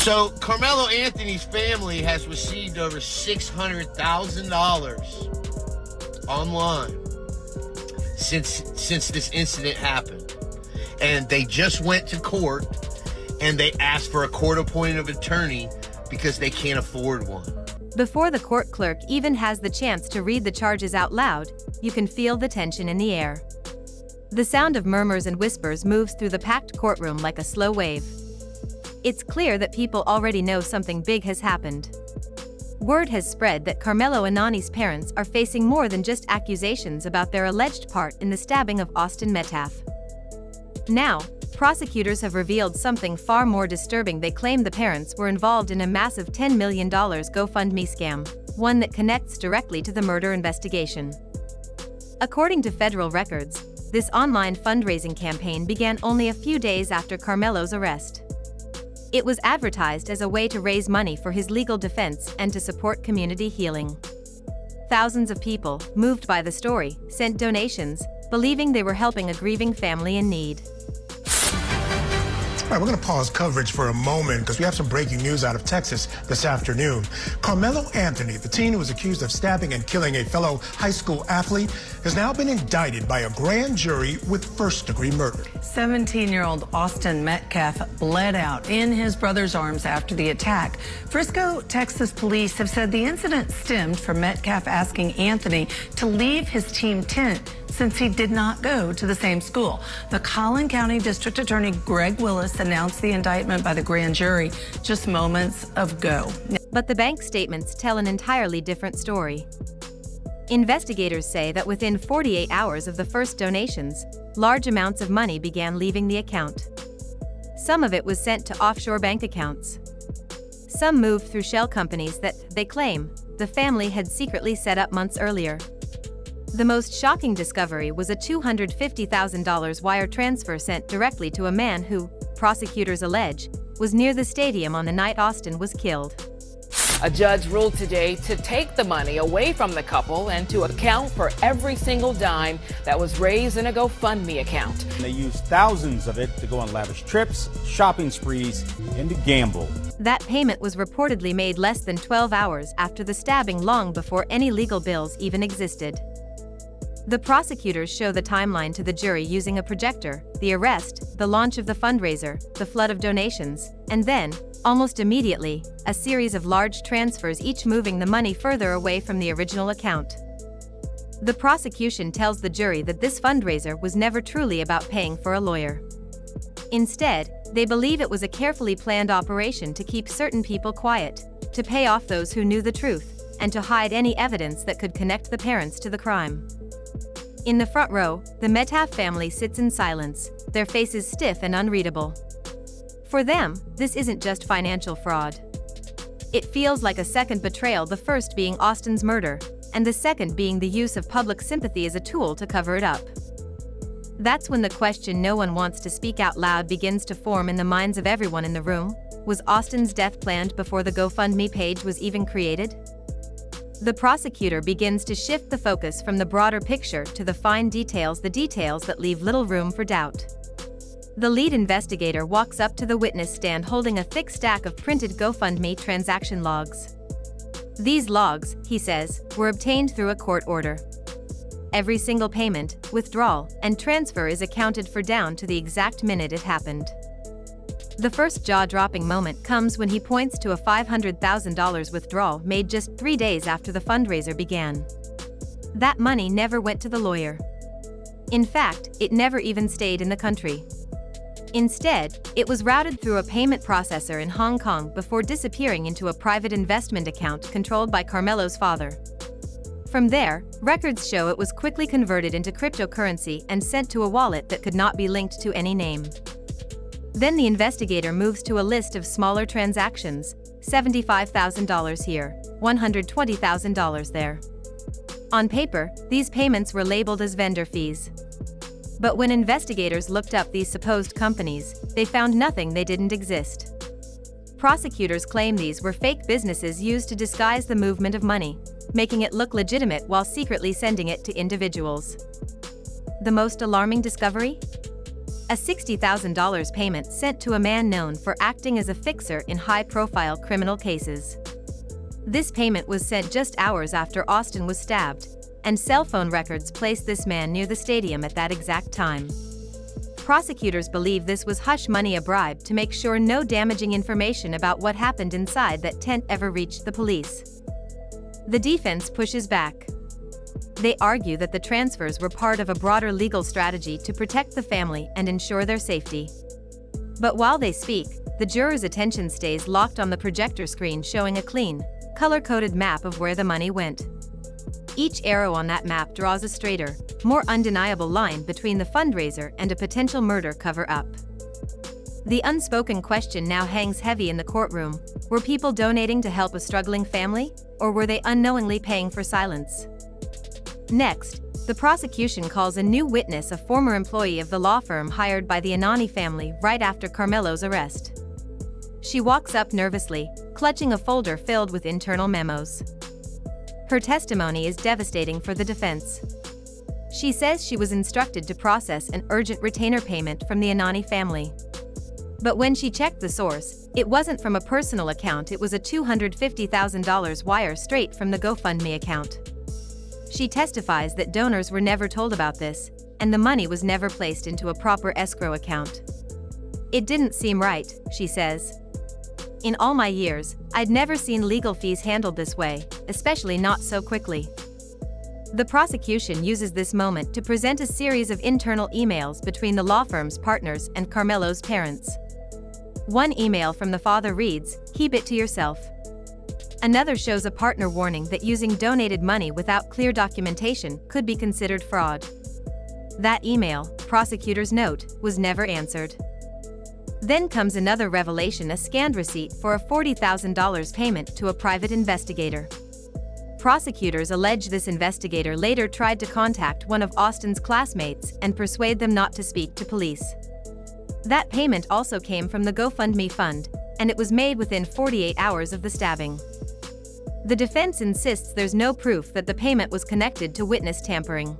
So Carmelo Anthony's family has received over $600,000 online since this incident happened. And they just went to court and they asked for a court-appointed attorney because they can't afford one. Before the court clerk even has the chance to read the charges out loud, you can feel the tension in the air. The sound of murmurs and whispers moves through the packed courtroom like a slow wave. It's clear that people already know something big has happened. Word has spread that Carmelo Anthony's parents are facing more than just accusations about their alleged part in the stabbing of Austin Metcalf. Now, prosecutors have revealed something far more disturbing. They claim the parents were involved in a massive $10 million GoFundMe scam, one that connects directly to the murder investigation. According to federal records, this online fundraising campaign began only a few days after Carmelo's arrest. It was advertised as a way to raise money for his legal defense and to support community healing. Thousands of people, moved by the story, sent donations, believing they were helping a grieving family in need. All right, we're going to pause coverage for a moment because we have some breaking news out of Texas this afternoon. Carmelo Anthony, the teen who was accused of stabbing and killing a fellow high school athlete, has now been indicted by a grand jury with first-degree murder. 17-year-old Austin Metcalf bled out in his brother's arms after the attack. Frisco, Texas police have said the incident stemmed from Metcalf asking Anthony to leave his team tent since he did not go to the same school. The Collin County District Attorney Greg Willis announced the indictment by the grand jury just moments ago. But the bank statements tell an entirely different story. Investigators say that within 48 hours of the first donations, large amounts of money began leaving the account. Some of it was sent to offshore bank accounts. Some moved through shell companies that, they claim, the family had secretly set up months earlier. The most shocking discovery was a $250,000 wire transfer sent directly to a man who, prosecutors allege, was near the stadium on the night Austin was killed. A judge ruled today to take the money away from the couple and to account for every single dime that was raised in a GoFundMe account. They used thousands of it to go on lavish trips, shopping sprees, and to gamble. That payment was reportedly made less than 12 hours after the stabbing, long before any legal bills even existed. The prosecutors show the timeline to the jury using a projector: the arrest, the launch of the fundraiser, the flood of donations, and then, almost immediately, a series of large transfers, each moving the money further away from the original account. The prosecution tells the jury that this fundraiser was never truly about paying for a lawyer. Instead, they believe it was a carefully planned operation to keep certain people quiet, to pay off those who knew the truth, and to hide any evidence that could connect the parents to the crime. In the front row, the Metcalf family sits in silence, their faces stiff and unreadable. For them, this isn't just financial fraud. It feels like a second betrayal, the first being Austin's murder, and the second being the use of public sympathy as a tool to cover it up. That's when the question no one wants to speak out loud begins to form in the minds of everyone in the room. Was Austin's death planned before the GoFundMe page was even created? The prosecutor begins to shift the focus from the broader picture to the fine details, the details that leave little room for doubt. The lead investigator walks up to the witness stand holding a thick stack of printed GoFundMe transaction logs. These logs, he says, were obtained through a court order. Every single payment, withdrawal, and transfer is accounted for down to the exact minute it happened. The first jaw-dropping moment comes when he points to a $500,000 withdrawal made just 3 days after the fundraiser began. That money never went to the lawyer. In fact, it never even stayed in the country. Instead, it was routed through a payment processor in Hong Kong before disappearing into a private investment account controlled by Carmelo's father. From there, records show it was quickly converted into cryptocurrency and sent to a wallet that could not be linked to any name. Then the investigator moves to a list of smaller transactions: $75,000 here, $120,000 there. On paper, these payments were labeled as vendor fees. But when investigators looked up these supposed companies, they found nothing, they didn't exist. Prosecutors claim these were fake businesses used to disguise the movement of money, making it look legitimate while secretly sending it to individuals. The most alarming discovery? a $60,000 payment sent to a man known for acting as a fixer in high-profile criminal cases. This payment was sent just hours after Austin was stabbed, and cell phone records placed this man near the stadium at that exact time. Prosecutors believe this was hush money, a bribe to make sure no damaging information about what happened inside that tent ever reached the police. The defense pushes back. They argue that the transfers were part of a broader legal strategy to protect the family and ensure their safety. But while they speak, the jurors' attention stays locked on the projector screen showing a clean, color-coded map of where the money went. Each arrow on that map draws a straighter, more undeniable line between the fundraiser and a potential murder cover-up. The unspoken question now hangs heavy in the courtroom: were people donating to help a struggling family, or were they unknowingly paying for silence? Next, the prosecution calls a new witness, a former employee of the law firm hired by the Anthony family right after Karmelo's arrest. She walks up nervously, clutching a folder filled with internal memos. Her testimony is devastating for the defense. She says she was instructed to process an urgent retainer payment from the Anthony family. But when she checked the source, it wasn't from a personal account, it was a $250,000 wire straight from the GoFundMe account. She testifies that donors were never told about this, and the money was never placed into a proper escrow account. It didn't seem right, she says. In all my years, I'd never seen legal fees handled this way, especially not so quickly. The prosecution uses this moment to present a series of internal emails between the law firm's partners and Karmelo's parents. One email from the father reads, "Keep it to yourself." Another shows a partner warning that using donated money without clear documentation could be considered fraud. That email, prosecutors note, was never answered. Then comes another revelation, a scanned receipt for a $40,000 payment to a private investigator. Prosecutors allege this investigator later tried to contact one of Austin's classmates and persuade them not to speak to police. That payment also came from the GoFundMe fund, and it was made within 48 hours of the stabbing. The defense insists there's no proof that the payment was connected to witness tampering.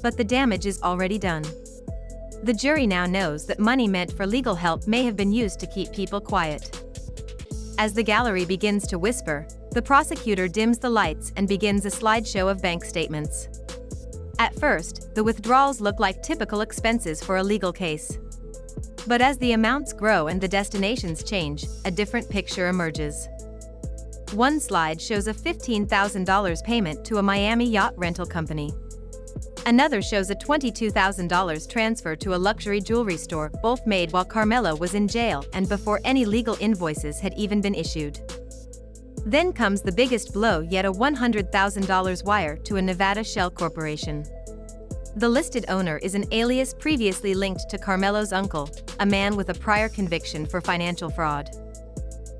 But the damage is already done. The jury now knows that money meant for legal help may have been used to keep people quiet. As the gallery begins to whisper, the prosecutor dims the lights and begins a slideshow of bank statements. At first, the withdrawals look like typical expenses for a legal case. But as the amounts grow and the destinations change, a different picture emerges. One slide shows a $15,000 payment to a Miami yacht rental company. Another shows a $22,000 transfer to a luxury jewelry store, both made while Karmelo was in jail and before any legal invoices had even been issued. Then comes the biggest blow yet, a $100,000 wire to a Nevada shell corporation. The listed owner is an alias previously linked to Karmelo's uncle, a man with a prior conviction for financial fraud.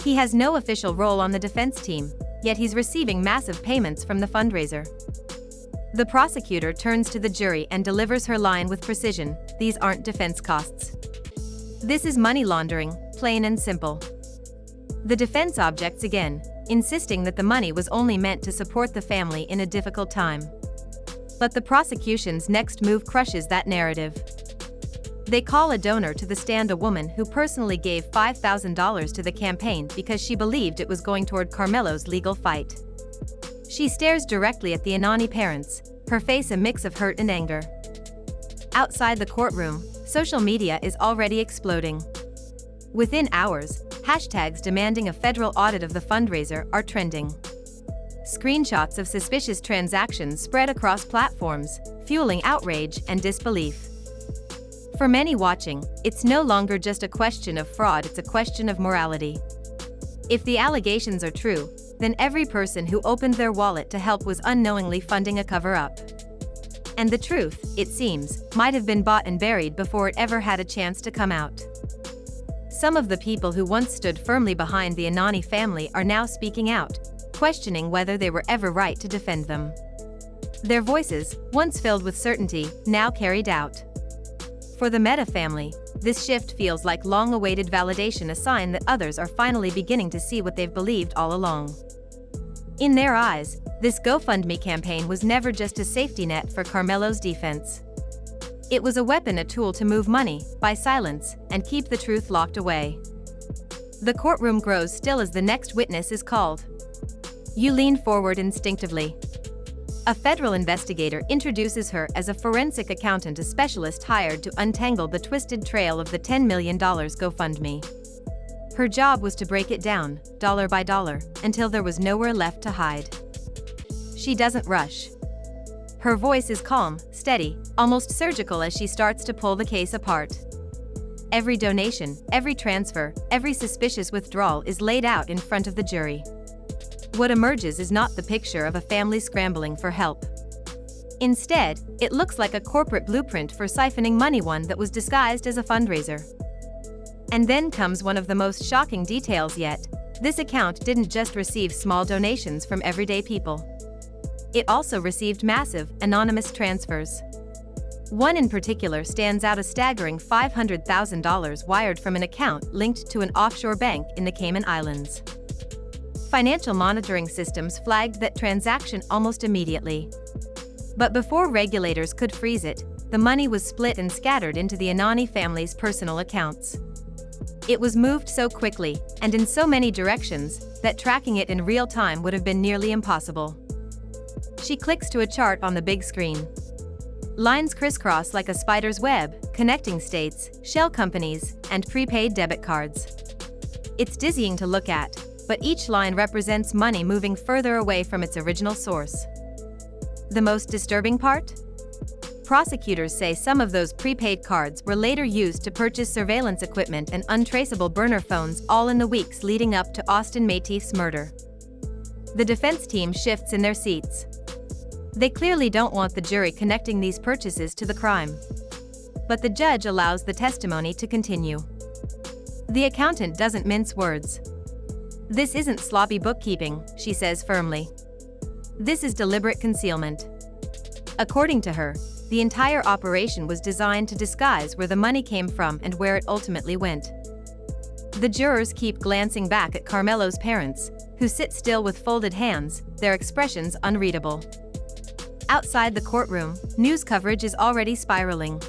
He has no official role on the defense team, yet he's receiving massive payments from the fundraiser. The prosecutor turns to the jury and delivers her line with precision: these aren't defense costs. This is money laundering, plain and simple. The defense objects again, insisting that the money was only meant to support the family in a difficult time. But the prosecution's next move crushes that narrative. They call a donor to the stand, a woman who personally gave $5,000 to the campaign because she believed it was going toward Karmelo's legal fight. She stares directly at the Anthony parents, her face a mix of hurt and anger. Outside the courtroom, social media is already exploding. Within hours, hashtags demanding a federal audit of the fundraiser are trending. Screenshots of suspicious transactions spread across platforms, fueling outrage and disbelief. For many watching, it's no longer just a question of fraud, it's a question of morality. If the allegations are true, then every person who opened their wallet to help was unknowingly funding a cover-up. And the truth, it seems, might have been bought and buried before it ever had a chance to come out. Some of the people who once stood firmly behind the Anthony family are now speaking out, questioning whether they were ever right to defend them. Their voices, once filled with certainty, now carry doubt. For the Meta family, this shift feels like long-awaited validation, a sign that others are finally beginning to see what they've believed all along. In their eyes, this GoFundMe campaign was never just a safety net for Karmelo's defense. It was a weapon, a tool to move money, buy silence, and keep the truth locked away. The courtroom grows still as the next witness is called. You lean forward instinctively. A federal investigator introduces her as a forensic accountant, a specialist hired to untangle the twisted trail of the $10 million GoFundMe. Her job was to break it down, dollar by dollar, until there was nowhere left to hide. She doesn't rush. Her voice is calm, steady, almost surgical as she starts to pull the case apart. Every donation, every transfer, every suspicious withdrawal is laid out in front of the jury. What emerges is not the picture of a family scrambling for help. Instead, it looks like a corporate blueprint for siphoning money, one that was disguised as a fundraiser. And then comes one of the most shocking details yet. This account didn't just receive small donations from everyday people. It also received massive, anonymous transfers. One in particular stands out: a staggering $500,000 wired from an account linked to an offshore bank in the Cayman Islands. Financial monitoring systems flagged that transaction almost immediately. But before regulators could freeze it, the money was split and scattered into the Anani family's personal accounts. It was moved so quickly, and in so many directions, that tracking it in real time would have been nearly impossible. She clicks to a chart on the big screen. Lines crisscross like a spider's web, connecting states, shell companies, and prepaid debit cards. It's dizzying to look at, but each line represents money moving further away from its original source. The most disturbing part? Prosecutors say some of those prepaid cards were later used to purchase surveillance equipment and untraceable burner phones, all in the weeks leading up to Austin Mayteef's murder. The defense team shifts in their seats. They clearly don't want the jury connecting these purchases to the crime. But the judge allows the testimony to continue. The accountant doesn't mince words. "This isn't sloppy bookkeeping," she says firmly. "This is deliberate concealment." According to her, the entire operation was designed to disguise where the money came from and where it ultimately went. The jurors keep glancing back at Karmelo's parents, who sit still with folded hands, their expressions unreadable. Outside the courtroom, news coverage is already spiraling.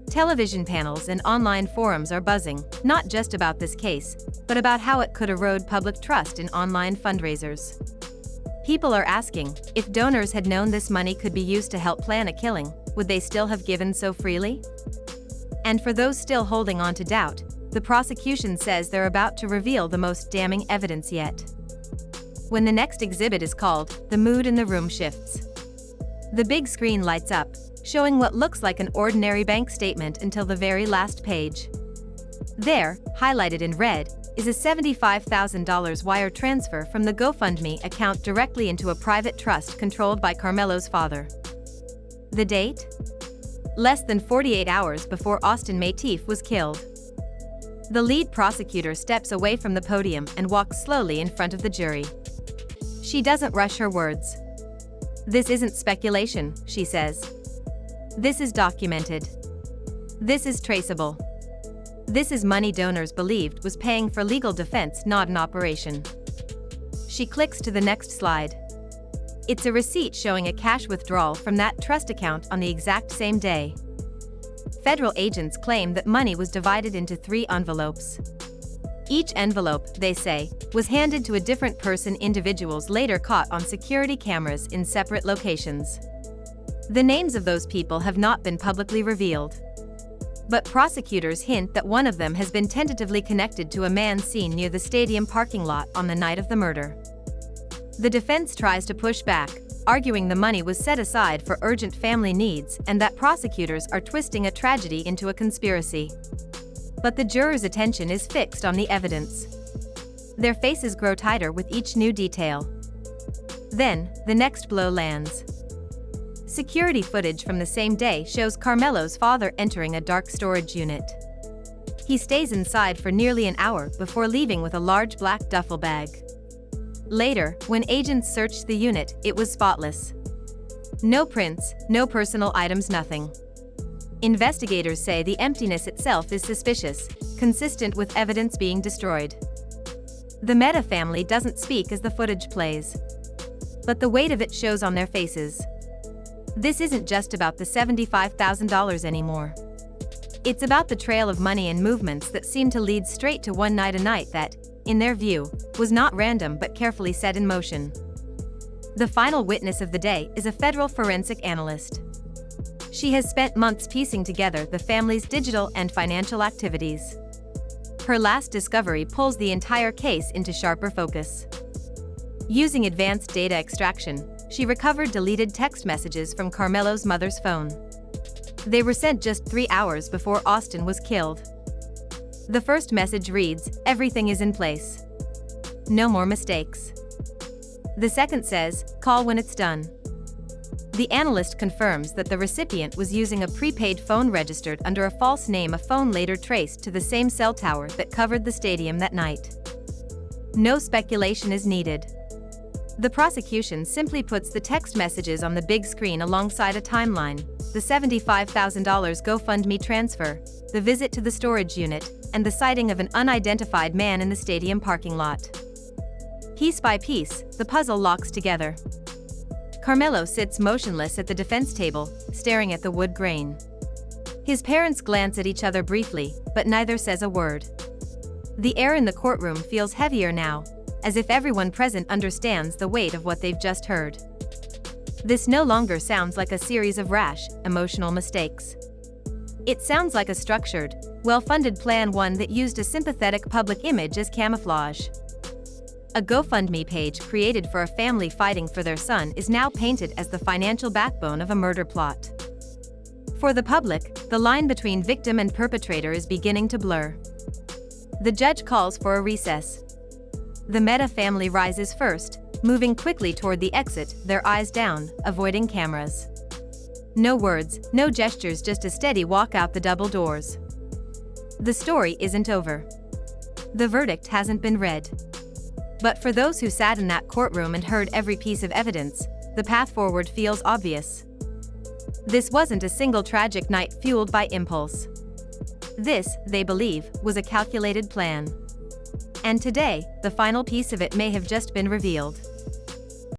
Television panels and online forums are buzzing, not just about this case, but about how it could erode public trust in online fundraisers. People are asking, if donors had known this money could be used to help plan a killing, would they still have given so freely? And for those still holding on to doubt, the prosecution says they're about to reveal the most damning evidence yet. When the next exhibit is called, the mood in the room shifts. The big screen lights up, showing what looks like an ordinary bank statement until the very last page. There, highlighted in red, is a $75,000 wire transfer from the GoFundMe account directly into a private trust controlled by Karmelo's father. The date? Less than 48 hours before Austin Mayteef was killed. The lead prosecutor steps away from the podium and walks slowly in front of the jury. She doesn't rush her words. "This isn't speculation," she says. "This is documented. This is traceable. This is money donors believed was paying for legal defense, not an operation." She clicks to the next slide. It's a receipt showing a cash withdrawal from that trust account on the exact same day. Federal agents claim that money was divided into 3 envelopes. Each envelope, they say, was handed to a different person, individuals later caught on security cameras in separate locations. The names of those people have not been publicly revealed. But prosecutors hint that one of them has been tentatively connected to a man seen near the stadium parking lot on the night of the murder. The defense tries to push back, arguing the money was set aside for urgent family needs and that prosecutors are twisting a tragedy into a conspiracy. But the jurors' attention is fixed on the evidence. Their faces grow tighter with each new detail. Then, the next blow lands. Security footage from the same day shows Karmelo's father entering a dark storage unit. He stays inside for nearly an hour before leaving with a large black duffel bag. Later, when agents searched the unit, it was spotless. No prints, no personal items, nothing. Investigators say the emptiness itself is suspicious, consistent with evidence being destroyed. The Melo family doesn't speak as the footage plays. But the weight of it shows on their faces. This isn't just about the $75,000 anymore. It's about the trail of money and movements that seem to lead straight to one night, a night that, in their view, was not random but carefully set in motion. The final witness of the day is a federal forensic analyst. She has spent months piecing together the family's digital and financial activities. Her last discovery pulls the entire case into sharper focus. Using advanced data extraction, she recovered deleted text messages from Karmelo's mother's phone. They were sent just 3 hours before Austin was killed. The first message reads, "Everything is in place. No more mistakes." The second says, "Call when it's done." The analyst confirms that the recipient was using a prepaid phone registered under a false name, a phone later traced to the same cell tower that covered the stadium that night. No speculation is needed. The prosecution simply puts the text messages on the big screen alongside a timeline: the $75,000 GoFundMe transfer, the visit to the storage unit, and the sighting of an unidentified man in the stadium parking lot. Piece by piece, the puzzle locks together. Karmelo sits motionless at the defense table, staring at the wood grain. His parents glance at each other briefly, but neither says a word. The air in the courtroom feels heavier now, as if everyone present understands the weight of what they've just heard. This no longer sounds like a series of rash, emotional mistakes. It sounds like a structured, well-funded plan, one that used a sympathetic public image as camouflage. A GoFundMe page created for a family fighting for their son is now painted as the financial backbone of a murder plot. For the public, the line between victim and perpetrator is beginning to blur. The judge calls for a recess. The Meta family rises first, moving quickly toward the exit, their eyes down, avoiding cameras. No words, no gestures, just a steady walk out the double doors. The story isn't over. The verdict hasn't been read. But for those who sat in that courtroom and heard every piece of evidence, the path forward feels obvious. This wasn't a single tragic night fueled by impulse. This, they believe, was a calculated plan. And today, the final piece of it may have just been revealed.